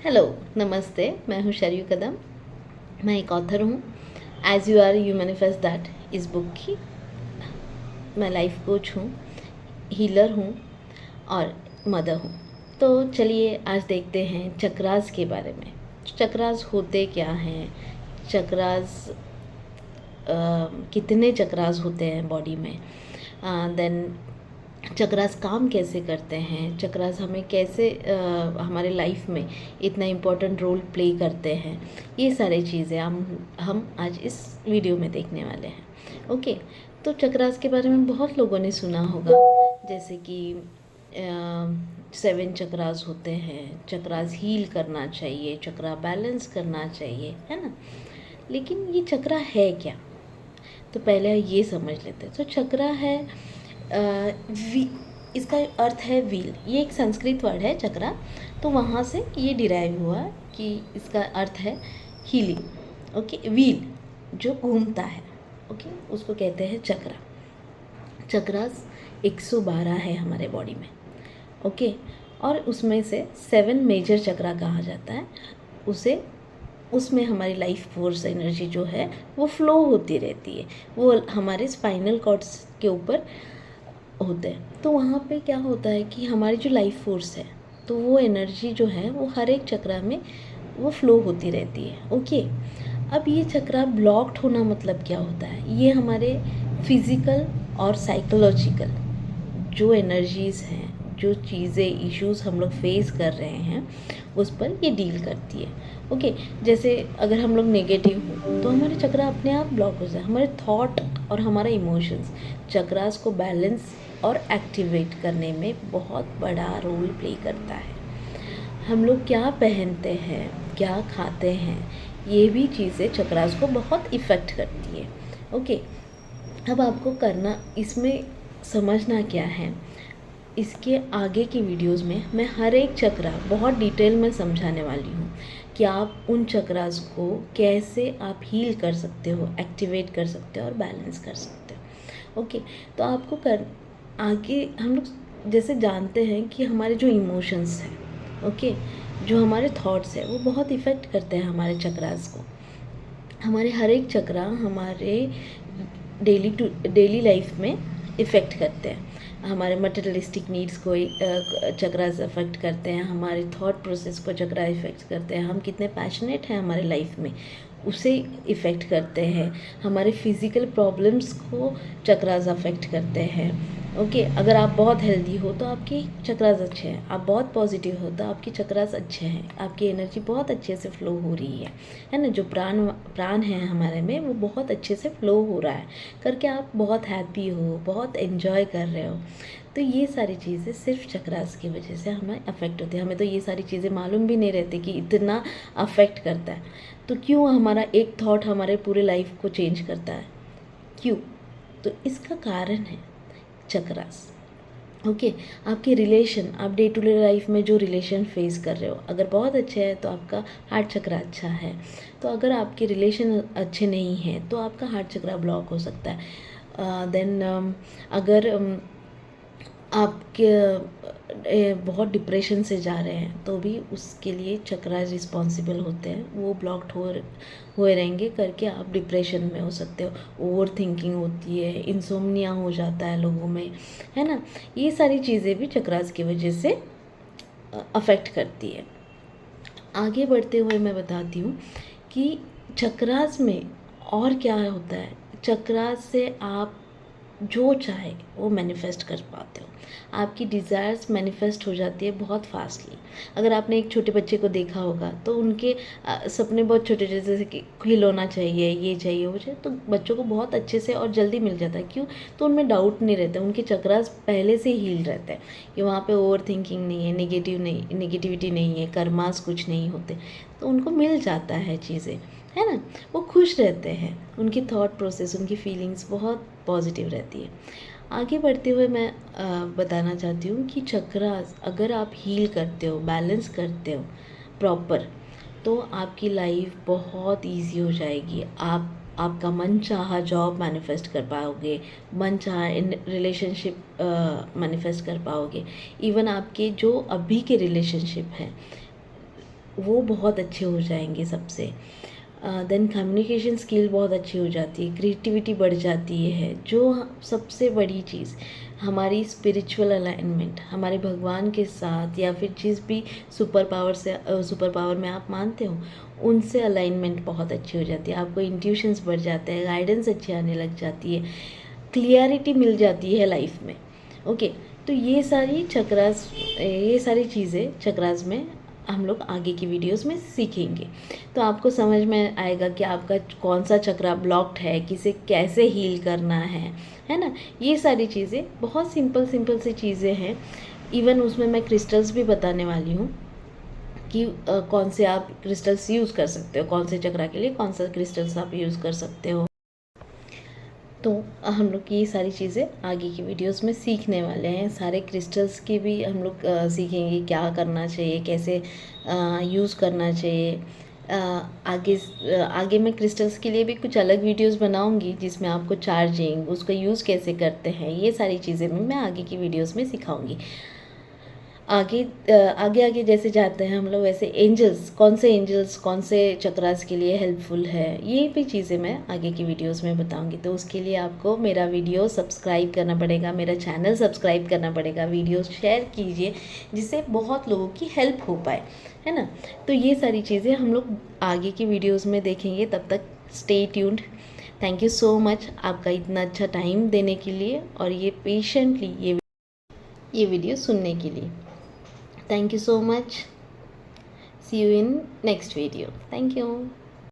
Hello, नमस्ते। मैं हूँ शरयू कदम। मैं एक ऑथर हूँ। As you are you manifest that इस बुक की। मैं लाइफ कोच हूँ, हीलर हूँ और मदर हूँ। तो चलिए आज देखते हैं चक्रास के बारे में। चक्रास होते क्या हैं, चक्रास कितने चक्रास होते हैं बॉडी में, देन चक्रास काम कैसे करते हैं, चक्रास हमें कैसे हमारे लाइफ में इतना इम्पोर्टेंट रोल प्ले करते हैं, ये सारी चीज़ें हम आज इस वीडियो में देखने वाले हैं। ओके, तो चक्रास के बारे में बहुत लोगों ने सुना होगा, जैसे कि 7 चक्रास होते हैं, चक्रास हील करना चाहिए, चक्रा बैलेंस करना चाहिए, है ना। लेकिन ये चक्रा है क्या, तो पहले ये समझ लेते हैं। तो चक्रा है इसका अर्थ है व्हील। ये एक संस्कृत वर्ड है चक्रा, तो वहाँ से ये डिराइव हुआ कि इसका अर्थ है हीलिंग। ओके, व्हील जो घूमता है, ओके, उसको कहते हैं चक्रा। चक्रास 112 है हमारे बॉडी में, ओके, और उसमें से 7 मेजर चक्रा कहा जाता है उसे। उसमें हमारी लाइफ फोर्स एनर्जी जो है वो फ्लो होती रहती है, वो हमारे स्पाइनल कॉर्ड्स के ऊपर होते हैं। तो वहाँ पे क्या होता है कि हमारी जो लाइफ फोर्स है, तो वो एनर्जी जो है वो हर एक चक्रा में वो फ्लो होती रहती है। ओके, अब ये चक्रा ब्लॉक्ड होना मतलब क्या होता है, ये हमारे फिज़िकल और साइकोलॉजिकल जो एनर्जीज़ हैं, जो चीज़ें इश्यूज़ हम लोग फेस कर रहे हैं उस पर ये डील करती है। ओके, जैसे अगर हम लोग नेगेटिव हो तो हमारे चक्रा अपने आप ब्लॉक हो जाए। हमारे थॉट और हमारा इमोशंस चक्रास को बैलेंस और एक्टिवेट करने में बहुत बड़ा रोल प्ले करता है। हम लोग क्या पहनते हैं, क्या खाते हैं, ये भी चीज़ें चक्रास को बहुत इफ़ेक्ट करती है। ओके, अब आपको करना इसमें समझना क्या है, इसके आगे की वीडियोस में मैं हर एक चक्रा बहुत डिटेल में समझाने वाली हूँ कि आप उन चक्रास को कैसे आप हील कर सकते हो, एक्टिवेट कर सकते हो और बैलेंस कर सकते हो। ओके, तो आपको कर आगे हम लोग जैसे जानते हैं कि हमारे जो इमोशंस हैं, ओके, जो हमारे थॉट्स हैं, वो बहुत इफ़ेक्ट करते हैं हमारे चक्रास को। हमारे हर एक चक्रा हमारे डेली लाइफ में इफ़ेक्ट करते हैं। हमारे मटेरियलिस्टिक नीड्स को चक्रास अफेक्ट करते हैं, हमारे थॉट प्रोसेस को चक्रा इफ़ेक्ट करते हैं, हम कितने पैशनेट हैं हमारे लाइफ में उसे इफ़ेक्ट करते हैं, हमारे फिज़िकल प्रॉब्लम्स को चक्रास अफेक्ट करते हैं। ओके, अगर आप बहुत हेल्दी हो तो आपके चक्रास अच्छे हैं, आप बहुत पॉजिटिव हो तो आपके चक्रास अच्छे हैं, आपकी एनर्जी बहुत अच्छे से फ्लो हो रही है ना। जो प्राण है हमारे में वो बहुत अच्छे से फ्लो हो रहा है करके आप बहुत हैप्पी हो, बहुत एंजॉय कर रहे हो। तो ये सारी चीज़ें सिर्फ चक्रास की वजह से हमें अफेक्ट होती है। हमें तो ये सारी चीज़ें मालूम भी नहीं रहती कि इतना अफेक्ट करता है। तो क्यों हमारा एक थॉट हमारे पूरे लाइफ को चेंज करता है, क्यों? तो इसका कारण है चक्रास। ओके, आपके रिलेशन, आप डे टू डे लाइफ में जो रिलेशन फेस कर रहे हो, अगर बहुत अच्छे हैं तो आपका हार्ट चक्रा अच्छा है। तो अगर आपके रिलेशन अच्छे नहीं हैं तो आपका हार्ट चक्रा ब्लॉक हो सकता है। देन अगर आपके बहुत डिप्रेशन से जा रहे हैं तो भी उसके लिए चक्रा रिस्पॉन्सिबल होते हैं, वो ब्लॉक्ड हुए रहेंगे करके आप डिप्रेशन में हो सकते हो। ओवर थिंकिंग होती है, इंसोम्निया हो जाता है लोगों में, है ना। ये सारी चीज़ें भी चक्रास की वजह से अफेक्ट करती है। आगे बढ़ते हुए मैं बताती हूँ कि चक्रास में और क्या होता है। चक्रास से आप जो चाहे वो मैनिफेस्ट कर पाते हो, आपकी डिज़ायर्स मैनिफेस्ट हो जाती है बहुत फास्टली। अगर आपने एक छोटे बच्चे को देखा होगा तो उनके सपने बहुत छोटे, जैसे कि खिलौना चाहिए, ये चाहिए, वो चाहिए, तो बच्चों को बहुत अच्छे से और जल्दी मिल जाता है। क्यों? तो उनमें डाउट नहीं रहता, उनके चक्रास पहले से हील रहते हैं कि वहाँ पे ओवर थिंकिंग नहीं है, नेगेटिविटी नहीं है, कर्मास कुछ नहीं होते, तो उनको मिल जाता है चीज़ें, है ना। वो खुश रहते हैं, उनकी थॉट प्रोसेस, उनकी फीलिंग्स बहुत पॉजिटिव रहती है। आगे बढ़ते हुए मैं बताना चाहती हूँ कि चक्रास अगर आप हील करते हो, बैलेंस करते हो प्रॉपर, तो आपकी लाइफ बहुत इजी हो जाएगी। आप आपका मन चाहा जॉब मैनिफेस्ट कर पाओगे, मन चाहा इन रिलेशनशिप मैनिफेस्ट कर पाओगे। इवन आपके जो अभी के रिलेशनशिप हैं वो बहुत अच्छे हो जाएंगे सबसे। देन कम्युनिकेशन स्किल बहुत अच्छी हो जाती है, क्रिएटिविटी बढ़ जाती है। जो सबसे बड़ी चीज़ हमारी स्पिरिचुअल अलाइनमेंट हमारे भगवान के साथ, या फिर जिस भी सुपर पावर में आप मानते हो, उनसे अलाइनमेंट बहुत अच्छी हो जाती है। आपको इंट्यूशंस बढ़ जाते हैं, गाइडेंस अच्छी आने लग जाती है, क्लियरिटी मिल जाती है लाइफ में। ओके, तो ये सारी चीज़ें चक्रास में हम लोग आगे की वीडियोस में सीखेंगे। तो आपको समझ में आएगा कि आपका कौन सा चक्रा ब्लॉक्ड है, किसे कैसे हील करना है ना। ये सारी चीज़ें बहुत सिंपल सी चीज़ें हैं। इवन उसमें मैं क्रिस्टल्स भी बताने वाली हूँ कि कौन से आप क्रिस्टल्स यूज़ कर सकते हो, कौन से चक्रा के लिए कौन सा क्रिस्टल्स आप यूज़ कर सकते हो। तो हम लोग ये सारी चीज़ें आगे की वीडियोस में सीखने वाले हैं। सारे क्रिस्टल्स की भी हम लोग सीखेंगे, क्या करना चाहिए, कैसे यूज़ करना चाहिए। आगे मैं क्रिस्टल्स के लिए भी कुछ अलग वीडियोस बनाऊंगी, जिसमें आपको चार्जिंग, उसका यूज़ कैसे करते हैं, ये सारी चीज़ें मैं आगे की वीडियोस में सिखाऊंगी। आगे आगे जैसे जाते हैं हम लोग, वैसे एंजल्स कौन से चक्रास के लिए हेल्पफुल है, ये भी चीज़ें मैं आगे की वीडियोस में बताऊंगी। तो उसके लिए आपको मेरा वीडियो सब्सक्राइब करना पड़ेगा, मेरा चैनल सब्सक्राइब करना पड़ेगा, वीडियो शेयर कीजिए जिससे बहुत लोगों की हेल्प हो पाए, है ना। तो ये सारी चीज़ें हम लोग आगे की वीडियोज़ में देखेंगे। तब तक stay tuned. Thank you so much आपका इतना अच्छा टाइम देने के लिए, और ये पेशेंटली ये वीडियो सुनने के लिए। Thank you so much. See you in next video. Thank you.